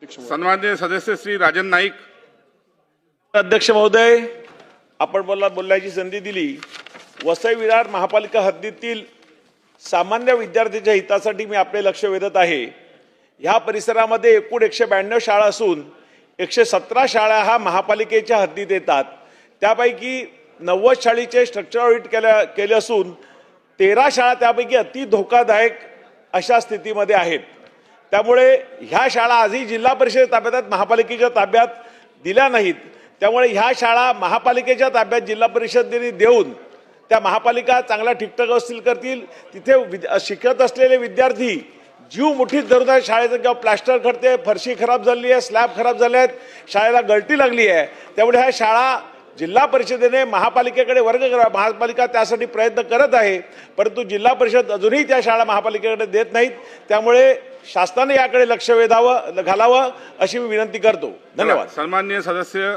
सन्माननीय सदस्य श्री राजन नाईक. अध्यक्ष महोदय, आपण बोलण्याची संधी दिली. वसई विरार महापालिका हद्दीतील सामान्य विद्यार्थ्यांच्या हितासाठी मी आपले लक्ष वेधत आहे. ह्या परिसरामध्ये एकूण 192 शाळा असून 117 शाळा हा महापालिकेच्या हद्दीत येतात. त्यापैकी 90 शाळेचे स्ट्रक्चरल ऑडिट केले असून 13 शाळा त्यापैकी अति धोकादायक अशा स्थितीमध्ये आहेत. त्यामुळे ह्या शाळा आजही जिल्हा परिषद ताब्यात महापालिकेच्या ताब्यात दिल्या नाहीत. त्यामुळे ह्या शाळा महापालिकेच्या ताब्यात जिल्हा परिषदेने देऊन त्या महापालिका चांगला ठिकठाक वसूल करतील. तिथे शिकत असलेले विद्यार्थी जीव मुठीत धरून आहे. शाळेचं किंवा प्लास्टर खडते, फरशी खराब झाली आहे, स्लॅब खराब झाले आहेत, शाळेला गळती लागली आहे. त्यामुळे ह्या शाळा जिल्हा परिषदेने महापालिकेकडे वर्ग करा. महापालिका त्यासाठी प्रयत्न करत आहे, परंतु जिल्हा परिषद अजूनही त्या शाळा महापालिकेकडे देत नाहीत. त्यामुळे शासनाने याकडे लक्ष घालावं अशी मी विनंती करतो. धन्यवाद. सन्माननीय सदस्य